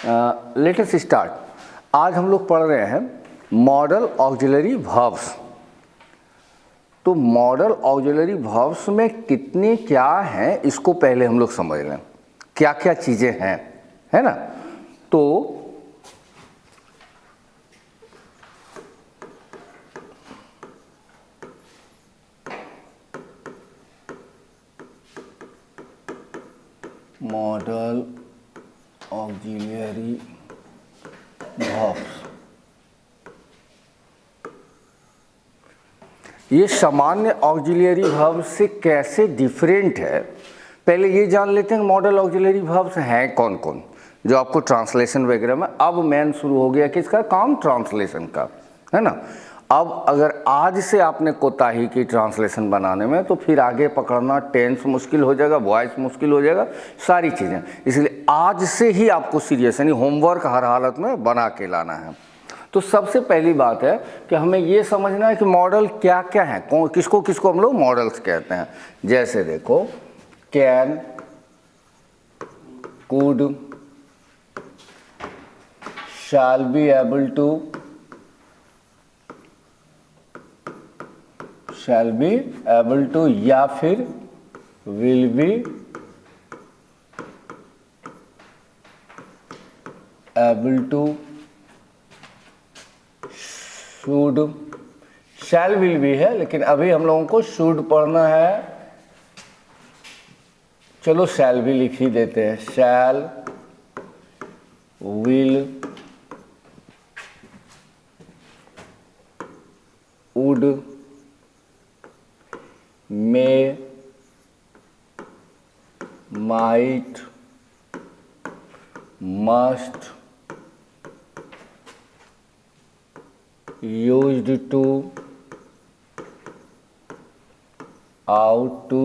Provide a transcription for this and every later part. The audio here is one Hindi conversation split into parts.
Let us start. आज हम लोग पढ़ रहे हैं मॉडल ऑक्सिलरी वर्ब्स। तो मॉडल ऑक्सिलरी वर्ब्स में कितने क्या हैं इसको पहले हम लोग समझ लें, क्या क्या चीज़ें हैं, है ना। तो मॉडल ऑक्सिलरी वर्ब्स ये सामान्य ऑक्सिलरी वर्ब्स से कैसे डिफरेंट है, पहले ये जान लेते हैं मॉडल ऑक्सिलरी वर्ब्स हैं कौन कौन, जो आपको ट्रांसलेशन वगैरह में अब मेन शुरू हो गया किसका काम, ट्रांसलेशन का, है ना। अब अगर आज से आपने कोताही की ट्रांसलेशन बनाने में तो फिर आगे पकड़ना टेंस मुश्किल हो जाएगा, वॉइस मुश्किल हो जाएगा, सारी चीज़ें। इसलिए आज से ही आपको सीरियस यानी होमवर्क हर हालत में बना के लाना है। तो सबसे पहली बात है कि हमें ये समझना है कि मॉडल क्या क्या है, कौन किसको किसको हम लोग मॉडल्स कहते हैं। जैसे देखो can, could, shall be able to, shall be able to, या फिर will be able to, should, shall will भी है लेकिन अभी हम लोगों को शुड पढ़ना है। चलो शैल भी लिख ही देते हैं, shall, will, would, may, might, must, used to, out to,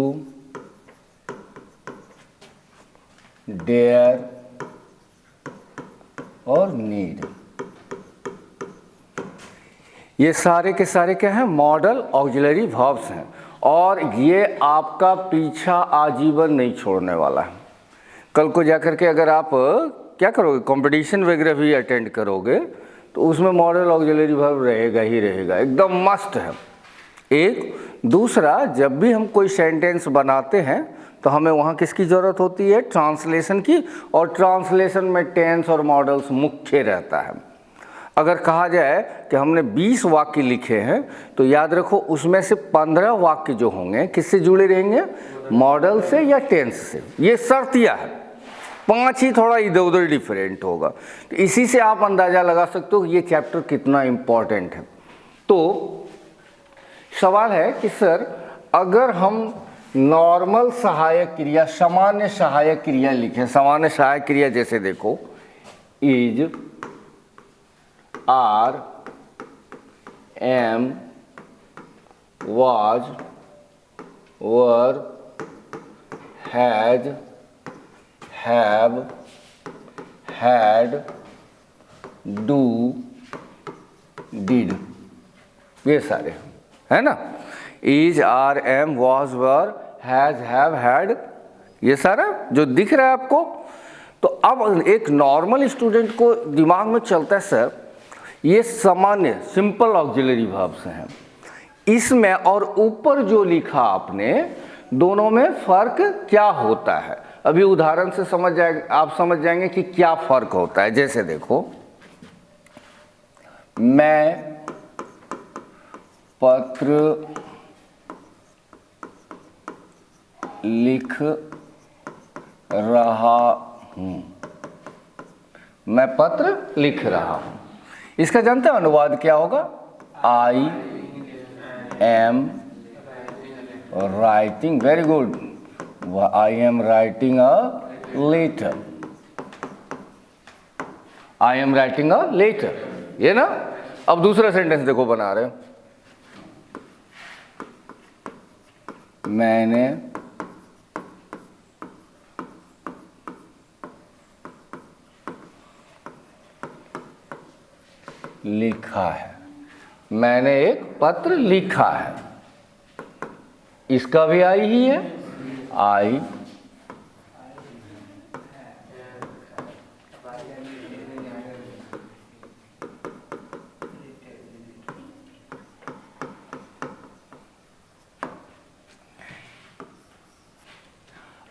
dare और need, ये सारे के सारे क्या हैं, मॉडल ऑक्सिलरी वर्ब्स हैं। और ये आपका पीछा आजीवन नहीं छोड़ने वाला है। कल को जाकर के अगर आप क्या करोगे, कंपटीशन वगैरह भी अटेंड करोगे तो उसमें मॉडल ऑक्सिलरी वर्ब रहेगा ही रहेगा, एकदम मस्त है। एक दूसरा, जब भी हम कोई सेंटेंस बनाते हैं तो हमें वहाँ किसकी ज़रूरत होती है, ट्रांसलेशन की। और ट्रांसलेशन में टेंस और मॉडल्स मुख्य रहता है। अगर कहा जाए कि हमने 20 वाक्य लिखे हैं तो याद रखो उसमें से 15 वाक्य जो होंगे किससे जुड़े रहेंगे, मॉडल से या टेंस से। ये शर्त यह है, 5 ही थोड़ा इधर उधर डिफरेंट होगा। तो इसी से आप अंदाज़ा लगा सकते हो कि ये चैप्टर कितना इम्पॉर्टेंट है। तो सवाल है कि सर अगर हम नॉर्मल सहायक क्रिया, सामान्य सहायक क्रिया लिखें, सामान्य सहायक क्रिया जैसे देखो is, are, am, was, were, has, have, had, do, did, ये सारे है ना। Is, are, am, was, were, has, have, had, ये सारा जो दिख रहा है आपको। तो अब एक नॉर्मल स्टूडेंट को दिमाग में चलता है सर ये सामान्य सिंपल ऑक्सिलरी वर्ब्स हैं, इसमें और ऊपर जो लिखा आपने दोनों में फर्क क्या होता है। अभी उदाहरण से आप समझ जाएंगे कि क्या फर्क होता है। जैसे देखो मैं पत्र लिख रहा हूं, मैं पत्र लिख रहा हूं, इसका जानते हैं अनुवाद क्या होगा, I am writing, very good, I am writing a letter, I am writing a letter, ये ना। अब दूसरा सेंटेंस देखो बना रहे, मैंने लिखा है, मैंने एक पत्र लिखा है, इसका भी आई ही है, आई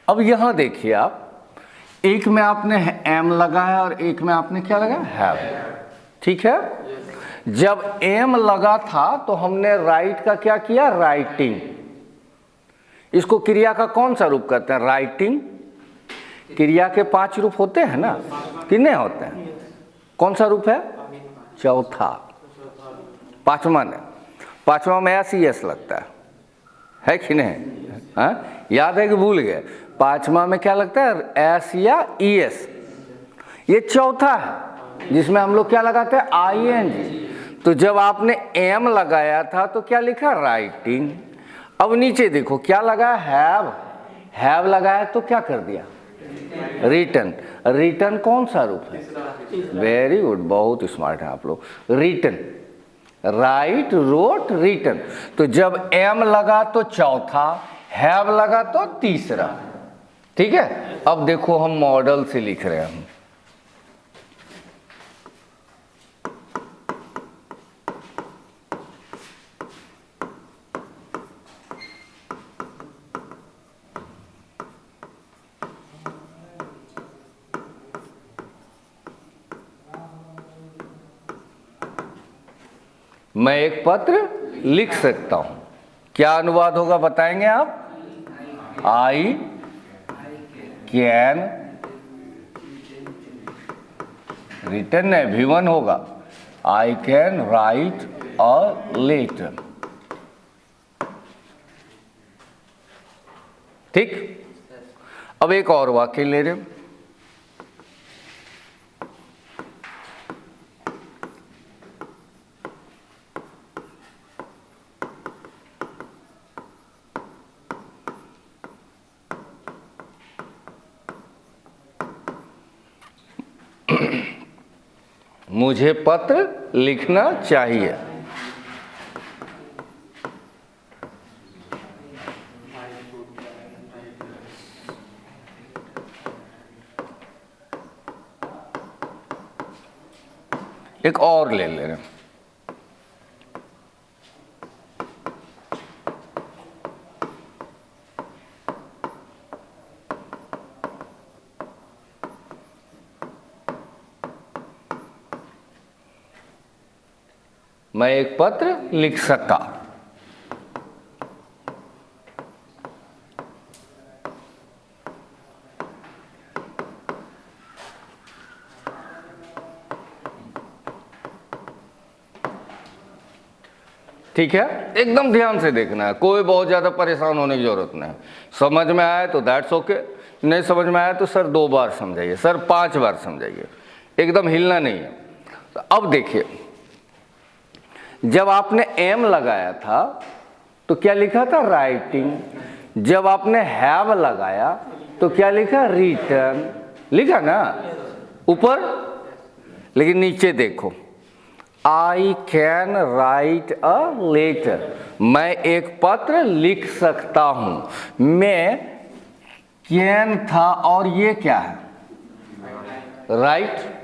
अब यहां देखिए आप, एक में आपने एम लगाया और एक में आपने क्या लगाया, हैव। ठीक है, जब एम लगा था तो हमने राइट का क्या किया, राइटिंग। इसको क्रिया का कौन सा रूप कहते हैं, राइटिंग। क्रिया के 5 रूप होते हैं ना, कितने होते हैं, कौन सा रूप है, चौथा। पांचवा ने, पांचवा में एस एस लगता है कि नहीं, हाँ याद है कि भूल गए, पांचवा में क्या लगता है, एस या ई एस। ये चौथा है जिसमें हम लोग क्या लगाते हैं, आई एन जी। तो जब आपने एम लगाया था तो क्या लिखा, राइटिंग। अब नीचे देखो क्या लगा, हैव। हैव लगाया तो क्या कर दिया, रिटन। रिटन कौन सा रूप है, वेरी गुड, बहुत स्मार्ट है आप लोग। Written, write, wrote, written. तो जब एम लगा तो चौथा, हैव लगा तो तीसरा। ठीक है, अब देखो हम मॉडल से लिख रहे हैं। मैं एक पत्र लिख सकता हूं, क्या अनुवाद होगा बताएंगे आप, आई कैन, रिटन है, V1 होगा, I can write a letter. ठीक, अब एक और वाक्य ले रहे, मुझे पत्र लिखना चाहिए। एक और ले रहे हैं, मैं एक पत्र लिख सका। ठीक है, एकदम ध्यान से देखना है, कोई बहुत ज्यादा परेशान होने की जरूरत नहीं। समझ में आया तो दैट्स ओके, नहीं समझ में आया तो सर 2 बार समझाइए, सर 5 बार समझाइए, एकदम हिलना नहीं है। तो अब देखिए, जब आपने एम लगाया था तो क्या लिखा था, राइटिंग। जब आपने हैव लगाया तो क्या लिखा, रिटन, लिखा ना ऊपर। लेकिन नीचे देखो, I can write a letter, मैं एक पत्र लिख सकता हूं। मैं कैन था और ये क्या है, राइट।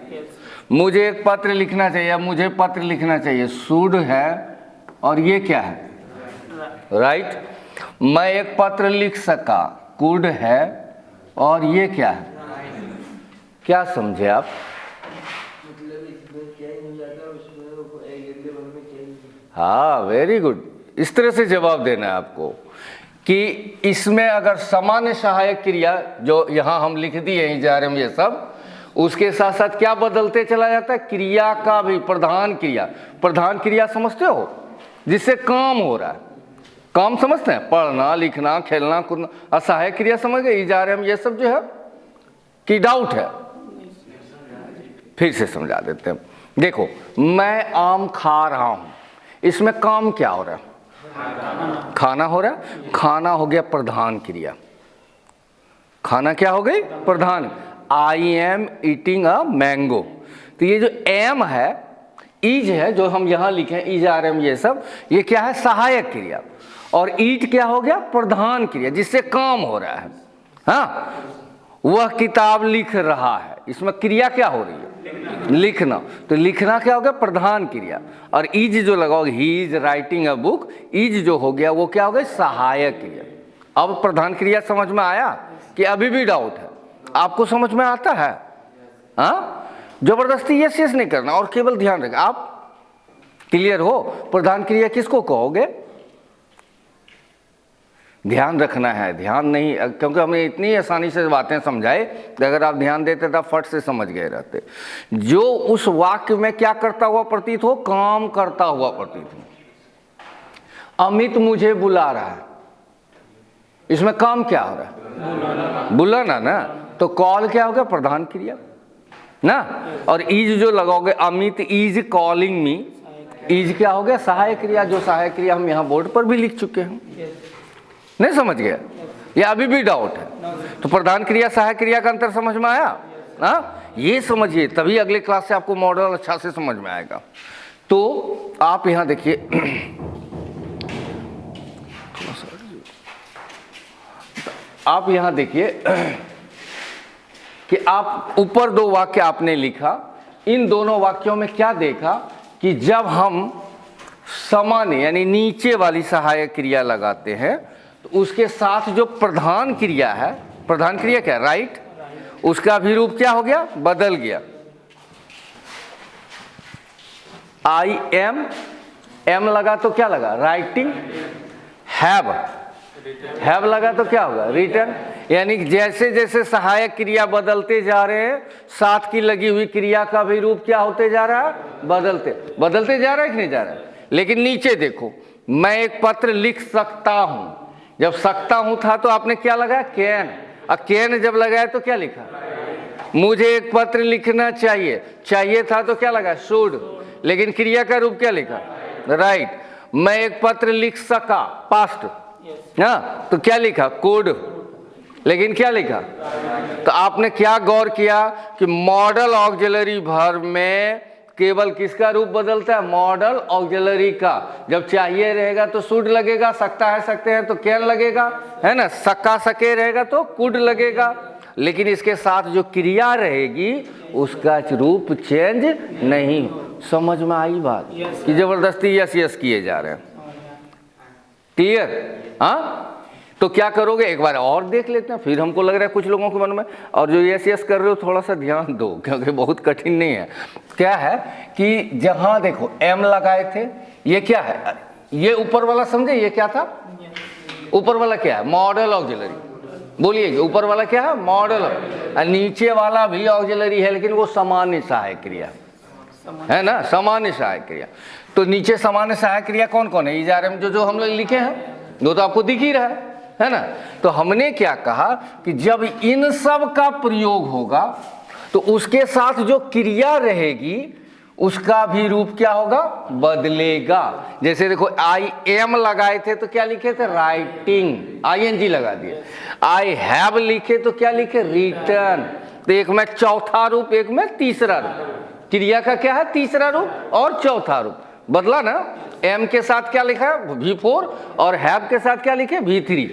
मुझे एक पत्र लिखना चाहिए, अब मुझे पत्र लिखना चाहिए, शुड है और ये क्या है, राइट। मैं एक पत्र लिख सका, कुड है और ये क्या है, क्या समझे आप, हाँ वेरी गुड। इस तरह से जवाब देना है आपको कि इसमें अगर सामान्य सहायक क्रिया जो यहां हम लिख दिए जा रहे हैं ये सब, उसके साथ साथ क्या बदलते चला जाता है, क्रिया का भी, प्रधान क्रिया। प्रधान क्रिया समझते हो, जिससे काम हो रहा है, काम समझते हैं, पढ़ना लिखना खेलना कूदना। असहायक क्रिया समझ गए, जा रहे हम ये सब जो है कि डाउट है, फिर से समझा देते हैं। देखो, मैं आम खा रहा हूं, इसमें काम क्या हो रहा है, खाना हो रहा है। खाना हो गया प्रधान क्रिया, खाना क्या हो गई, प्रधान। I am eating a mango, तो ये जो एम है, ईज है जो हम यहां लिखे, ईज आर एम, ये सब ये क्या है, सहायक क्रिया। और ईट क्या हो गया, प्रधान क्रिया, जिससे काम हो रहा है। हाँ, वह किताब लिख रहा है, इसमें क्रिया क्या हो रही है, लिखना। तो लिखना क्या हो गया? प्रधान क्रिया। और इज जो लगाओगे, he is writing a book, is जो हो गया वो क्या हो गया? सहायक क्रिया। अब प्रधान क्रिया समझ में आया कि अभी भी डाउट है? आपको समझ में आता है? हाँ, जबरदस्ती यस यस नहीं करना और केवल ध्यान रखें। आप क्लियर हो? प्रधान क्रिया किसको कहोगे? ध्यान रखना है, ध्यान नहीं, क्योंकि हमने इतनी आसानी से बातें समझाए कि अगर आप ध्यान देते तो फट से समझ गए रहते। जो उस वाक्य में क्या करता हुआ प्रतीत हो? काम करता हुआ प्रतीत हो। अमित मुझे बुला रहा है, इसमें काम क्या हो रहा है? बुलाना ना। तो कॉल क्या हो गया? प्रधान क्रिया ना। और इज जो लगाओगे, Amit is calling me, is क्या हो गया? सहायक क्रिया। जो सहायक क्रिया हम यहाँ बोर्ड पर भी लिख चुके हैं। नहीं समझ गया? या अभी भी डाउट है? तो प्रधान क्रिया सहायक क्रिया का अंतर समझ में आया? हाँ, ये समझिए, तभी अगले क्लास से आपको मॉडल अच्छा से समझ में आएगा। तो आप यहां देखिए, आप यहां देखिए कि आप ऊपर दो वाक्य आपने लिखा, इन दोनों वाक्यों में क्या देखा कि जब हम सामान्य यानी नीचे वाली सहायक क्रिया लगाते हैं तो उसके साथ जो प्रधान क्रिया है, प्रधान क्रिया क्या? राइट, उसका भी रूप क्या हो गया? बदल गया। आई एम, एम लगा तो क्या लगा? राइटिंग। हैव लगा तो क्या होगा? रिटन। यानी जैसे जैसे सहायक क्रिया बदलते जा रहे हैं, साथ की लगी हुई क्रिया का भी रूप क्या होते जा रहा है? बदलते जा रहा है कि नहीं जा रहा है? लेकिन नीचे देखो, मैं एक पत्र लिख सकता हूं, जब सकता हूं था तो आपने क्या लगाया? कैन। और कैन जब लगाया तो क्या लिखा? मुझे एक पत्र लिखना चाहिए था तो क्या लगा? शुड। लेकिन क्रिया का रूप क्या लिखा? राइट। मैं एक पत्र लिख सका, पास्ट, हाँ, तो क्या लिखा? कुड। लेकिन क्या लिखा? तो आपने क्या गौर किया कि मॉडल ऑक्सिलरी वर्ब में केवल किसका रूप बदलता है? मॉडल ऑक्सिलरी का। जब चाहिए रहेगा तो शुड लगेगा, सकता है सकते हैं तो कैन लगेगा, है ना, सका सके रहेगा तो कुड लगेगा। लेकिन इसके साथ जो क्रिया रहेगी उसका रूप चेंज नहीं। समझ में आई बात? कि जबरदस्ती यस यस किए जा रहे हैं। क्लियर? हाँ, तो क्या करोगे? एक बार और देख लेते हैं, फिर हमको लग रहा है कुछ लोगों के मन में, और जो यस यस कर रहे हो थोड़ा सा ध्यान दो क्योंकि बहुत कठिन नहीं है। क्या है कि जहां देखो एम लगाए थे, ये क्या है? ये ऊपर वाला समझे? ये क्या था? ऊपर वाला क्या है? Model auxiliary. बोलिए, ऊपर वाला क्या है? मॉडल। नीचे वाला भी ऑक्सिलरी है लेकिन वो सामान्य सहायक क्रिया है ना, सामान्य सहायक क्रिया। तो नीचे सामान्य सहायक क्रिया कौन कौन है? इजारे में जो हम लोग लिखे हैं वो तो आपको दिख ही रहा है ना। तो हमने क्या कहा कि जब इन सब का प्रयोग होगा तो उसके साथ जो क्रिया रहेगी उसका भी रूप क्या होगा? बदलेगा। जैसे देखो, आई एम लगाए थे तो क्या लिखे थे? राइटिंग, ING लगा दिए। आई हैव लिखे तो क्या लिखे? रिटन। तो एक में चौथा रूप, एक में तीसरा रूप। क्रिया का क्या है? तीसरा रूप और चौथा रूप। बदला ना? एम के साथ क्या लिखा है? V4, और हैव के साथ क्या लिखे? V3।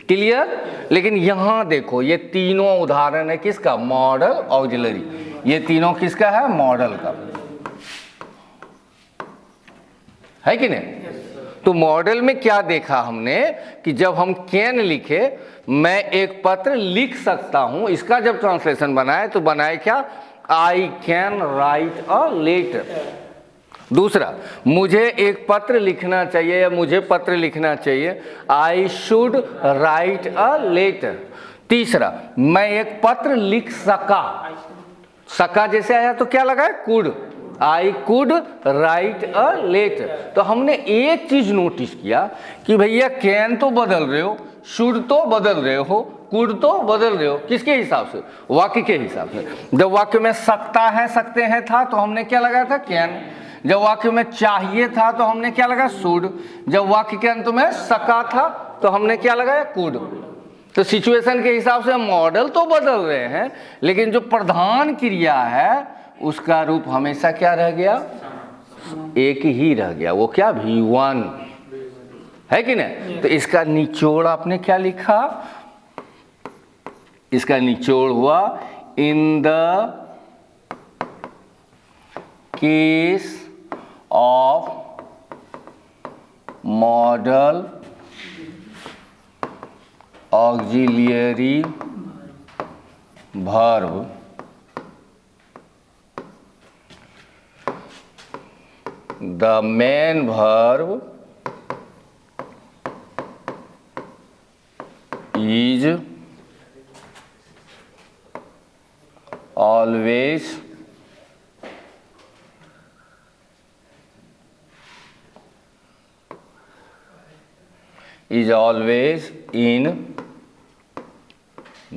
क्लियर? लेकिन यहां देखो, ये तीनों उदाहरण है किसका? Model auxiliary. ये तीनों किसका है? मॉडल का है कि नहीं? तो मॉडल में क्या देखा हमने कि जब हम कैन लिखे, मैं एक पत्र लिख सकता हूं, इसका जब ट्रांसलेशन बनाए तो बनाए क्या? I can write a letter. दूसरा, मुझे एक पत्र लिखना चाहिए या मुझे पत्र लिखना चाहिए, I should write a letter. तीसरा, मैं एक पत्र लिख सका जैसे आया तो क्या लगा? Could. I could write a letter. तो हमने एक चीज नोटिस किया कि भैया कैन तो बदल रहे हो, शुड तो बदल रहे हो, कुड तो बदल रहे हो। किसके हिसाब से? वाक्य के हिसाब से। जब वाक्य में सकता है, सकते हैं था तो हमने क्या लगाया था? कैन। जब वाक्य में चाहिए था तो हमने क्या लगा? शुड। जब वाक्य के अंत में सका था तो हमने क्या लगाया? कुड। तो सिचुएशन के हिसाब से मॉडल तो बदल रहे हैं लेकिन जो प्रधान क्रिया है उसका रूप हमेशा क्या रह गया? एक ही रह गया। वो क्या? V1 है कि नहीं? तो इसका निचोड़ आपने क्या लिखा? इसका निचोड़ हुआ in the case of model auxiliary verb the main verb is always in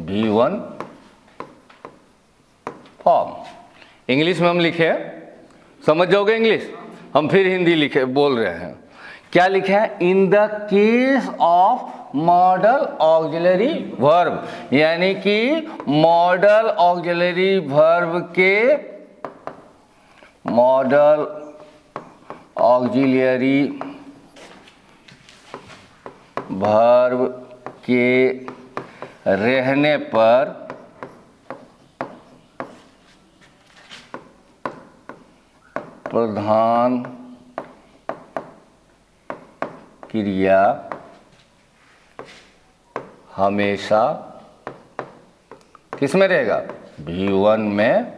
V1 form. English में हम लिखे, समझ जाओगे इंग्लिश, हम फिर हिंदी लिखे बोल रहे हैं। क्या लिखा है? In the case of model auxiliary verb, यानी कि मॉडल ऑक्सिलरी वर्ब के, मॉडल ऑक्सिलरी वर्ब के रहने पर प्रधान क्रिया हमेशा किस में रहेगा? V1 में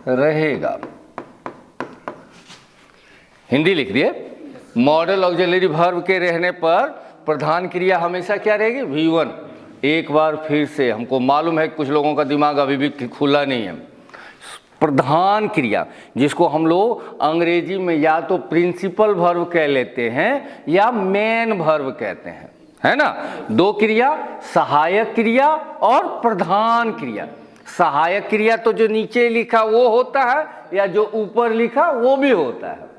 रहेगा। हिंदी लिख दिए। मॉडल ऑक्सिलरी वर्ब के रहने पर प्रधान क्रिया हमेशा क्या रहेगी? V1। एक बार फिर से, हमको मालूम है कुछ लोगों का दिमाग अभी भी खुला नहीं है। प्रधान क्रिया, जिसको हम लोग अंग्रेजी में या तो प्रिंसिपल वर्ब कह लेते हैं या मेन वर्ब कहते हैं, है ना। दो क्रिया, सहायक क्रिया और प्रधान क्रिया। सहायक क्रिया तो जो नीचे लिखा वो होता है, या जो ऊपर लिखा वो भी होता है,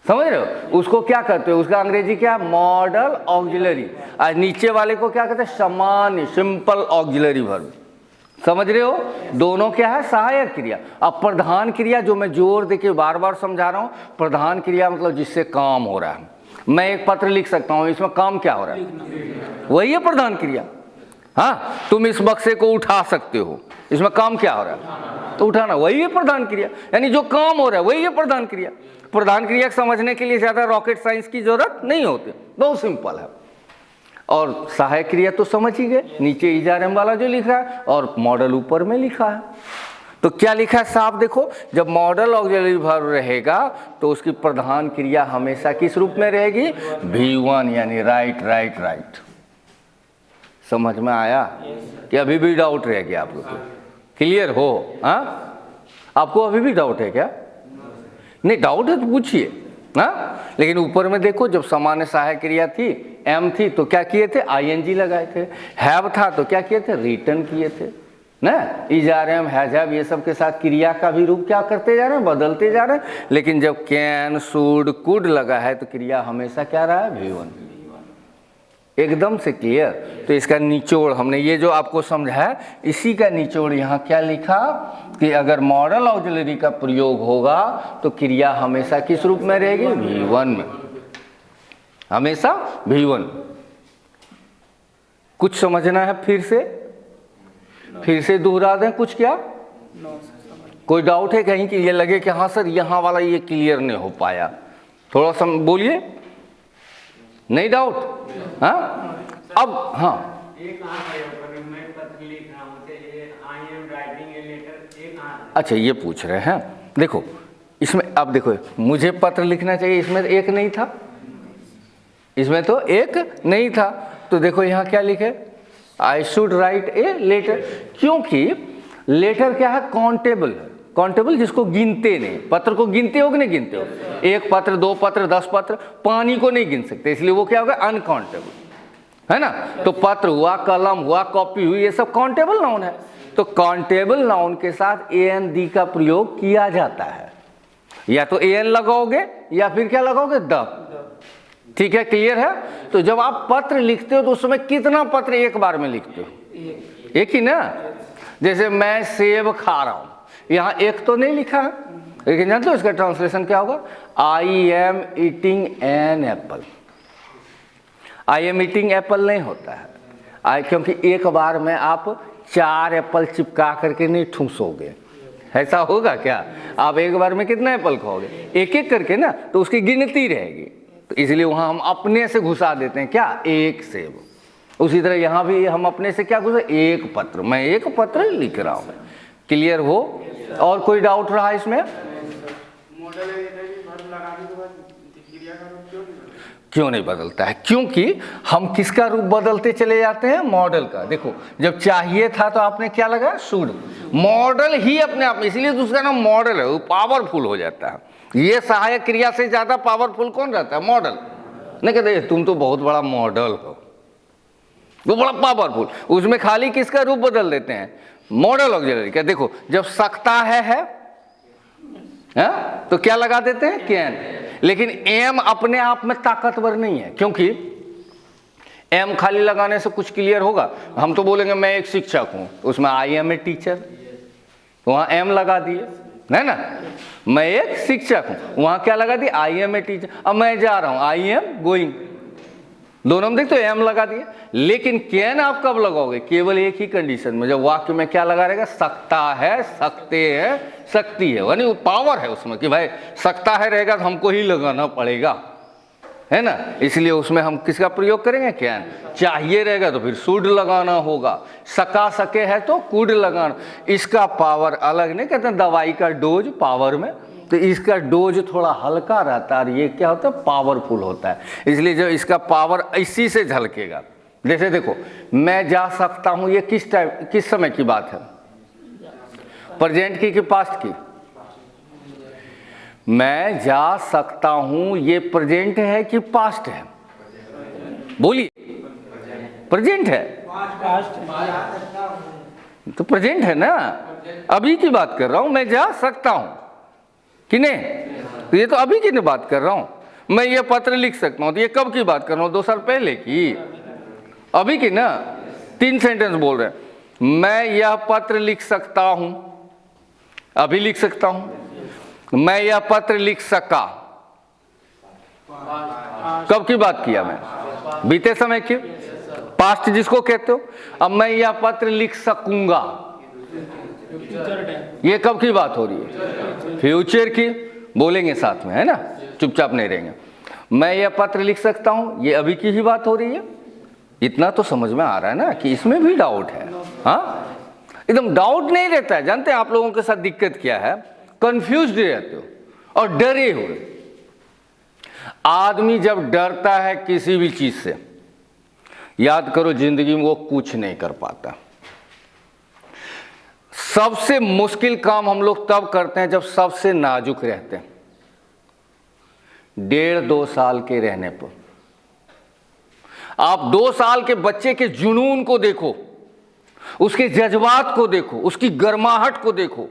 समझ रहे हो। उसको क्या कहते हो? उसका अंग्रेजी क्या है? Model auxiliary. और नीचे वाले को क्या कहते हैं? सामान्य, सिंपल ऑक्सिलरी वर्ब। समझ रहे हो? दोनों क्या है? सहायक क्रिया। अब प्रधान क्रिया, जो मैं जोर देके बार बार समझा रहा हूं, प्रधान क्रिया मतलब जिससे काम हो रहा है। मैं एक पत्र लिख सकता हूं, इसमें काम क्या हो रहा है? वही है प्रधान क्रिया। हाँ, तुम इस बक्से को उठा सकते हो, इसमें काम क्या हो रहा है? तो उठाना, वही है प्रधान क्रिया। यानी जो काम हो रहा है वही है प्रधान क्रिया। प्रधान क्रिया समझने के लिए ज्यादा रॉकेट साइंस की जरूरत नहीं होती, बहुत सिंपल है। और सहायक क्रिया तो समझ ही गए, नीचे इजारम वाला जो लिखा है और मॉडल ऊपर में लिखा है। तो क्या लिखा है साफ देखो, जब मॉडल ऑक्सिलरी वर्ब रहेगा तो उसकी प्रधान क्रिया हमेशा किस रूप में रहेगी? V1, यानी राइट राइट राइट। समझ में आया कि अभी भी डाउट रह गया आप लोग को? क्लियर हो? हाँ, आपको अभी भी डाउट है क्या? नहीं, डाउट है तो पूछिए। हाँ, लेकिन ऊपर में देखो, जब सामान्य सहायक क्रिया थी, एम थी, तो क्या किए थे? ING लगाए थे। हैव था तो क्या किए थे? रिटर्न किए थे ना। इजारम, हैव, ये सब के साथ क्रिया का भी रूप क्या करते जा रहे हैं? बदलते जा रहे हैं। लेकिन जब कैन, शुड, कुड लगा है तो क्रिया हमेशा क्या रहा है? V1। एकदम से क्लियर। तो इसका निचोड़ हमने ये जो आपको समझाया, इसी का निचोड़ यहाँ क्या लिखा कि अगर मॉडल ऑक्सिलरी का प्रयोग होगा तो क्रिया हमेशा किस रूप में रहेगी? V1 में, हमेशा V1। कुछ समझना है? फिर से दोहरा दें कुछ? क्या कोई डाउट है कहीं कि ये लगे कि हाँ सर यहाँ वाला ये क्लियर नहीं हो पाया? थोड़ा सा बोलिए। नहीं डाउट? हाँ, अब हाँ, अच्छा ये पूछ रहे हैं। देखो इसमें, अब देखो, मुझे पत्र लिखना चाहिए, इसमें एक नहीं था, इसमें तो एक नहीं था। तो देखो यहाँ क्या लिखे? I should write a letter. क्योंकि लेटर क्या है? काउंटेबल है। काउंटेबल जिसको गिनते नहीं। पत्र को गिनते हो कि नहीं गिनते हो? एक पत्र, दो पत्र, 10 पत्र। पानी को नहीं गिन सकते, इसलिए वो क्या होगा? अनकाउंटेबल, है ना। तो पत्र हुआ, कलम हुआ, कॉपी हुई, ये सब काउंटेबल नाउन है। तो काउंटेबल नाउन के साथ AND का प्रयोग किया जाता है। या तो AN लगाओगे या फिर क्या लगाओगे? द। ठीक है, क्लियर है। तो जब आप पत्र लिखते हो तो उस समय कितना पत्र एक बार में लिखते हो? एक ही ना। जैसे मैं सेब खा रहा हूं, यहां एक तो नहीं लिखा है, लेकिन जानते हो इसका ट्रांसलेशन क्या होगा? I am eating an apple. I am eating Apple नहीं होता है, क्योंकि एक बार में आप 4 एप्पल चिपका करके नहीं ठूसोगे। ऐसा होगा क्या? आप एक बार में कितना एप्पल खाओगे, एक एक करके ना, तो उसकी गिनती रहेगी। तो इसलिए वहां हम अपने से घुसा देते हैं, क्या, एक सेब। उसी तरह यहां भी हम अपने से क्या घुसा, एक पत्र, मैं एक पत्र लिख रहा हूं। क्लियर हो? और कोई डाउट रहा इसमें? क्यों नहीं बदलता है? क्योंकि हम किसका रूप बदलते चले जाते हैं, मॉडल का। देखो, जब चाहिए था तो आपने क्या लगाया, शुड। मॉडल ही अपने आप में, इसलिए तो उसका नाम मॉडल है, वो पावरफुल हो जाता है। ये सहायक क्रिया से ज्यादा पावरफुल कौन रहता है, मॉडल। नहीं कहते तुम तो बहुत बड़ा मॉडल हो, वो बड़ा पावरफुल। उसमें खाली किसका रूप बदल देते हैं, मॉडल ऑक्सिलरी का। देखो, जब सकता है तो क्या लगा देते हैं, कैन। लेकिन एम अपने आप में ताकतवर नहीं है, क्योंकि एम खाली लगाने से कुछ क्लियर होगा। हम तो बोलेंगे मैं एक शिक्षक हूं, उसमें आई एम ए टीचर, वहां एम लगा दिए, है ना। मैं एक शिक्षक हूं, वहां क्या लगा दिए, आई एम ए टीचर। अब मैं जा रहा हूं, आई एम गोइंग, दोनों में देखते हो एम लगा दिए। लेकिन कैन आप कब लगाओगे, केवल एक ही कंडीशन में, जब वाक्य में क्या लगा रहेगा, सकता है, सकते हैं, शक्ति है, यानी वो पावर है उसमें, कि भाई सकता है रहेगा तो हमको ही लगाना पड़ेगा, है ना। इसलिए उसमें हम किसका प्रयोग करेंगे, कैन। चाहिए रहेगा तो फिर शुड लगाना होगा, सका सके है तो कुड लगाना। इसका पावर अलग, नहीं कहते दवाई का डोज पावर में, तो इसका डोज थोड़ा हल्का रहता है और ये क्या होता है, पावरफुल होता है। इसलिए जो इसका पावर इसी से झलकेगा। जैसे देखो, मैं जा सकता हूं, ये किस टाइम, किस समय की बात है, प्रेजेंट की कि पास्ट की। मैं जा सकता हूं, ये प्रेजेंट है कि पास्ट है, बोलिए। प्रेजेंट है, तो प्रेजेंट है ना, अभी की बात कर रहा हूं। मैं जा सकता हूं कि नहीं, तो ये तो अभी की बात कर रहा हूं। मैं ये पत्र लिख सकता हूं, तो ये कब की बात कर रहा हूं, 2 साल पहले की, अभी की ना। 3 सेंटेंस बोल रहे हैं। मैं यह पत्र लिख सकता हूं, अभी लिख सकता हूं। मैं यह पत्र लिख सका, कब की बात किया मैं, बीते समय की, पास्ट जिसको कहते हो। अब मैं यह पत्र लिख सकूंगा, ये कब की बात हो रही है, फ्यूचर की। बोलेंगे साथ में, है ना, चुपचाप नहीं रहेंगे। मैं यह पत्र लिख सकता हूं, ये अभी की ही बात हो रही है। इतना तो समझ में आ रहा है ना कि इसमें भी डाउट है। हाँ, एकदम डाउट नहीं रहता है। जानते हैं आप लोगों के साथ दिक्कत क्या है, कंफ्यूज्ड रहते हो और डरे हुए। आदमी जब डरता है किसी भी चीज से, याद करो जिंदगी में वो कुछ नहीं कर पाता। सबसे मुश्किल काम हम लोग तब करते हैं जब सबसे नाजुक रहते हैं। 1.5-2 साल के रहने पर आप 2 साल के बच्चे के जुनून को देखो, उसके जज्बात को देखो, उसकी गर्माहट को देखो,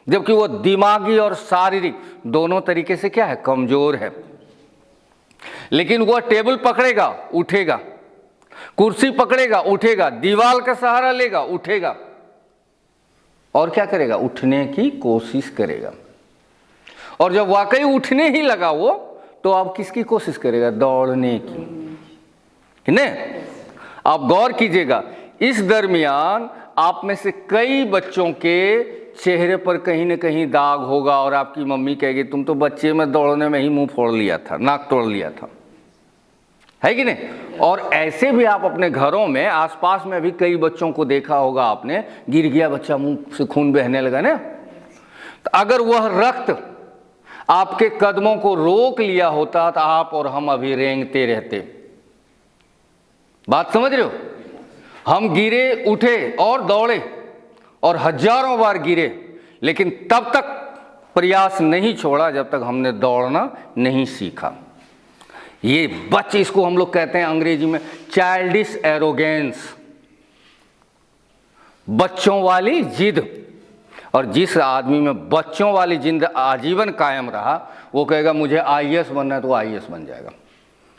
जबकि वो दिमागी और शारीरिक दोनों तरीके से क्या है, कमजोर है। लेकिन वह टेबल पकड़ेगा उठेगा, कुर्सी पकड़ेगा उठेगा, दीवार का सहारा लेगा उठेगा, और क्या करेगा, उठने की कोशिश करेगा। और जब वाकई उठने ही लगा वो, तो अब किसकी कोशिश करेगा, दौड़ने की, नहीं। आप गौर कीजिएगा, इस दरमियान आप में से कई बच्चों के चेहरे पर कहीं न कहीं दाग होगा और आपकी मम्मी कहेगी तुम तो बच्चे में दौड़ने में ही मुंह फोड़ लिया था, नाक तोड़ लिया था, है कि नहीं। और ऐसे भी आप अपने घरों में आसपास में भी कई बच्चों को देखा होगा आपने, गिर गया बच्चा, मुंह से खून बहने लगा ना। तो अगर वह रक्त आपके कदमों को रोक लिया होता तो आप और हम अभी रेंगते रहते। बात समझ रहे हो। हम गिरे, उठे और दौड़े, और हजारों बार गिरे, लेकिन तब तक प्रयास नहीं छोड़ा जब तक हमने दौड़ना नहीं सीखा। ये बच्चे, इसको हम लोग कहते हैं अंग्रेजी में चाइल्डिश एरोगेंस, बच्चों वाली जिद। और जिस आदमी में बच्चों वाली जिद आजीवन कायम रहा, वो कहेगा मुझे आईएएस बनना है, तो आईएएस बन जाएगा,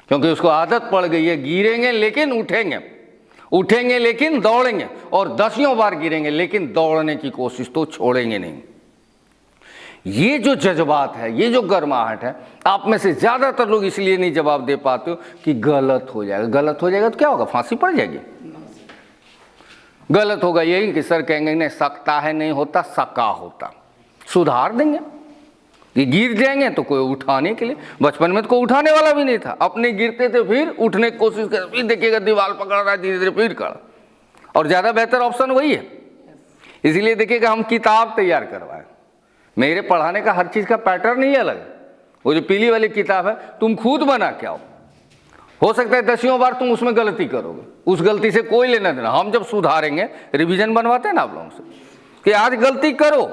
क्योंकि उसको आदत पड़ गई है, गिरेंगे लेकिन उठेंगे, उठेंगे लेकिन दौड़ेंगे, और 10 बार गिरेंगे लेकिन दौड़ने की कोशिश तो छोड़ेंगे नहीं। ये जो जज्बात है, ये जो गर्माहट है, आप में से ज्यादातर लोग इसलिए नहीं जवाब दे पाते हो कि गलत हो जाएगा। गलत हो जाएगा तो क्या होगा, फांसी पड़ जाएगी। गलत होगा यही कि सर कहेंगे नहीं सकता है, नहीं होता, सका होता, सुधार देंगे। कि गिर जाएंगे तो कोई उठाने के लिए, बचपन में तो कोई उठाने वाला भी नहीं था, अपने गिरते थे फिर उठने की कोशिश कर, फिर देखिएगा दीवार पकड़ रहा है, धीरे धीरे फिर खड़ा, और ज़्यादा बेहतर ऑप्शन वही है। इसलिए देखिएगा हम किताब तैयार करवाएं, मेरे पढ़ाने का हर चीज़ का पैटर्न ही अलग है। वो जो पीली वाली किताब है तुम खुद बना के आओ, हो सकता है 10वीं बार तुम उसमें गलती करोगे, उस गलती से कोई लेना देना, हम जब सुधारेंगे, रिवीजन बनवाते हैं ना आप लोगों से कि आज गलती करो,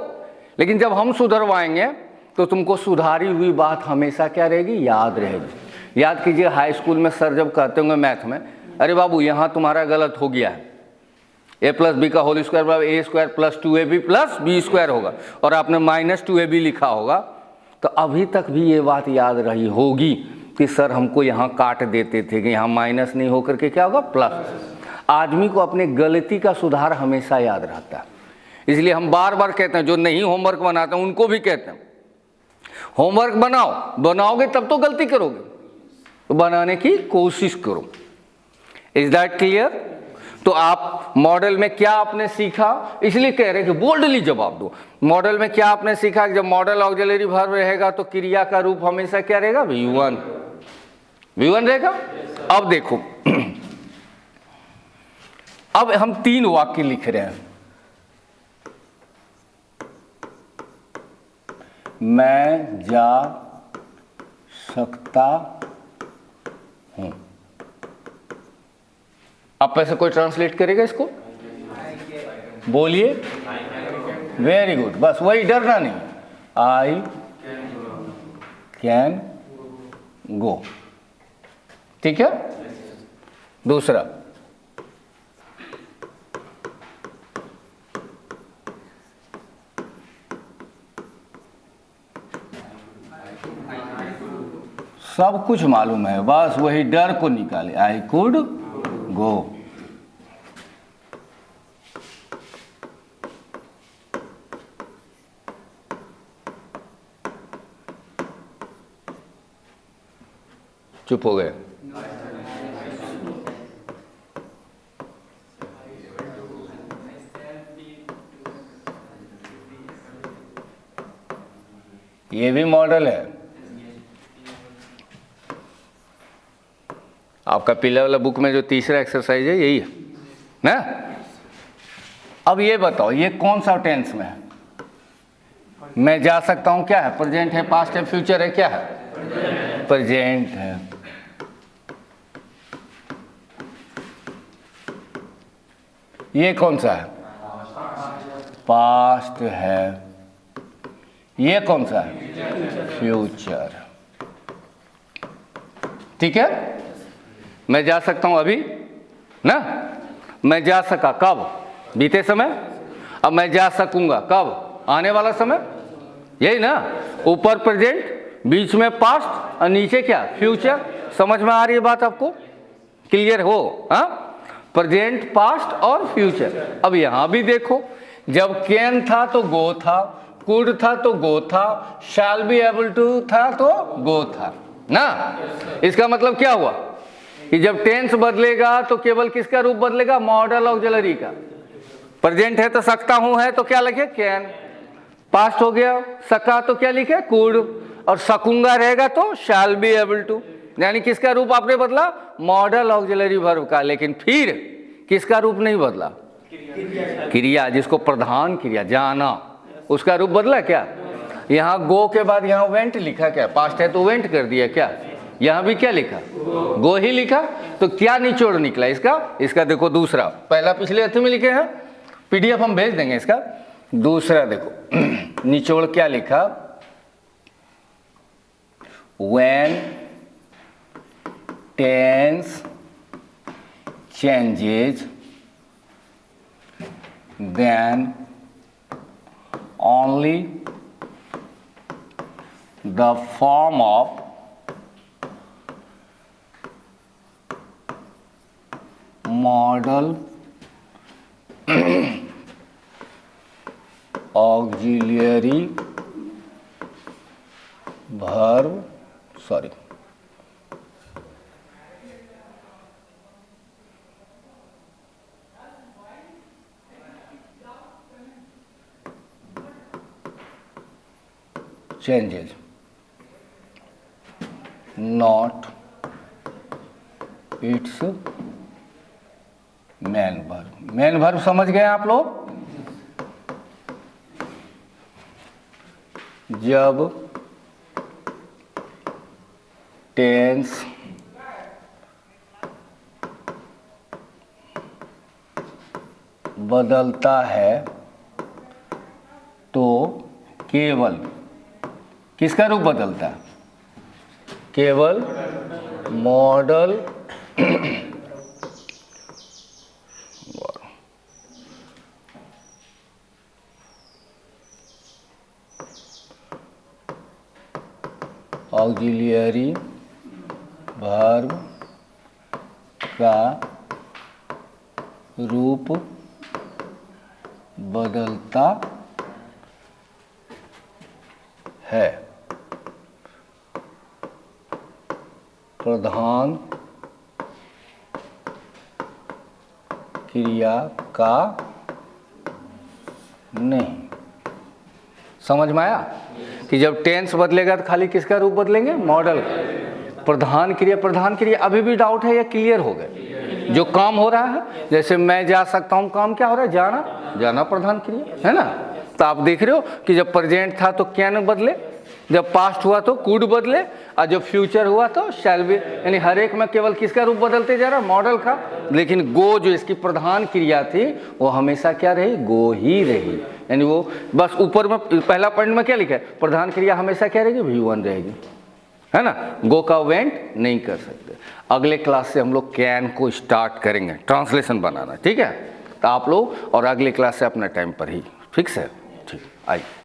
लेकिन जब हम सुधरवाएंगे तो तुमको सुधारी हुई बात हमेशा क्या रहेगी, याद रहेगी। याद कीजिए हाई स्कूल में सर जब कहते होंगे मैथ में, अरे बाबू यहाँ तुम्हारा गलत हो गया है, a प्लस बी का होल स्क्वायर बराबर A square plus 2ab plus B square होगा, और आपने माइनस 2ab लिखा होगा, तो अभी तक भी ये बात याद रही होगी कि सर हमको यहाँ काट देते थे कि यहाँ माइनस नहीं होकर के क्या होगा, प्लस। आदमी को अपने गलती का सुधार हमेशा याद रहता है, इसलिए हम बार बार कहते हैं, जो नहीं होमवर्क बनाते हैं उनको भी कहते हैं होमवर्क बनाओ, बनाओगे तब तो गलती करोगे, तो बनाने की कोशिश करो। Is that clear? तो आप मॉडल में क्या आपने सीखा, इसलिए कह रहे हैं कि बोल्डली जवाब दो। मॉडल में क्या आपने सीखा कि जब मॉडल ऑक्सिलरी वर्ब रहेगा तो क्रिया का रूप हमेशा क्या रहेगा, V1 रहेगा। अब देखो, अब हम 3 वाक्य लिख रहे हैं, मैं जा सकता हूं। आप में से कोई ट्रांसलेट करेगा इसको, बोलिए। वेरी गुड, बस वही, डरना नहीं। आई कैन गो, ठीक है। दूसरा, सब कुछ मालूम है, बस वही डर को निकाले, आई कुड गो। चुप हो गए। ये भी मॉडल है आपका पीला वाला बुक में, जो तीसरा एक्सरसाइज है यही है ना। अब ये बताओ ये कौन सा टेंस में है, मैं जा सकता हूं क्या है, प्रेजेंट है, पास्ट है, फ्यूचर है, क्या है, प्रेजेंट है। ये कौन सा है, पास्ट है। ये कौन सा है, फ्यूचर। ठीक है, मैं जा सकता हूं अभी ना, मैं जा सका कब, बीते समय। अब मैं जा सकूंगा कब, आने वाला समय, यही ना। ऊपर प्रेजेंट, बीच में पास्ट और नीचे क्या, फ्यूचर। समझ में आ रही है बात आपको, क्लियर हो? हाँ, प्रेजेंट, पास्ट और फ्यूचर। अब यहां भी देखो, जब कैन था तो गो था, कुड था तो गो था, शैल बी एबल टू था तो गो था ना। इसका मतलब क्या हुआ कि जब टेंस बदलेगा तो केवल किसका रूप बदलेगा, मॉडल ऑक्सिलरी का। प्रेजेंट है तो सकता हूं है तो क्या लिखे, कैन। पास्ट हो गया, सका तो क्या लिखे, कुड। और सकूंगा रहेगा तो शैल बी एबल टू, यानी किसका रूप आपने बदला, मॉडल ऑक्सिलरी वर्ब का। लेकिन फिर किसका रूप नहीं बदला, क्रिया, जिसको प्रधान क्रिया, जाना, उसका रूप बदला क्या। यहां गो के बाद यहां वेंट लिखा, क्या पास्ट है तो वेंट कर दिया, क्या यहां भी क्या लिखा, गो ही लिखा। तो क्या निचोड़ निकला इसका देखो दूसरा, पहला पिछले अर्थ में लिखे हैं, पीडीएफ हम भेज देंगे इसका। दूसरा देखो निचोड़ क्या लिखा, when tense changes then only the form of model auxiliary verb, sorry, changes, not its main verb। Main verb समझ गए आप लोग? जब टेंस बदलता है तो केवल किसका रूप बदलता है? केवल मॉडल ऑक्सिलियरी वर्ब का रूप बदलता है। प्रधान क्रिया का नहीं। समझ में आया कि जब टेंस बदलेगा तो खाली किसका रूप बदलेंगे? मॉडल। प्रधान क्रिया अभी भी डाउट है या क्लियर हो गए? जो काम हो रहा है, जैसे मैं जा सकता हूं, काम क्या हो रहा है? जाना प्रधान क्रिया है ना। तो आप देख रहे हो कि जब प्रेजेंट था तो कैन बदले, जब पास्ट हुआ तो कुड बदले, और जब फ्यूचर हुआ तो शैल बी। यानी हर एक में केवल किसका रूप बदलते जा रहा? मॉडल का। लेकिन गो जो इसकी प्रधान क्रिया थी वो हमेशा क्या रही? गो ही रही। यानी वो बस ऊपर में पहला पॉइंट में क्या लिखा है? प्रधान क्रिया हमेशा क्या रहेगी? V1 रहेगी, है ना। गो का वेंट नहीं कर सकते। अगले क्लास से हम लोग कैन को स्टार्ट करेंगे ट्रांसलेशन बनाना, ठीक है। तो आप लोग और अगले क्लास से अपना टाइम पर ही फिक्स है, ठीक। आइए।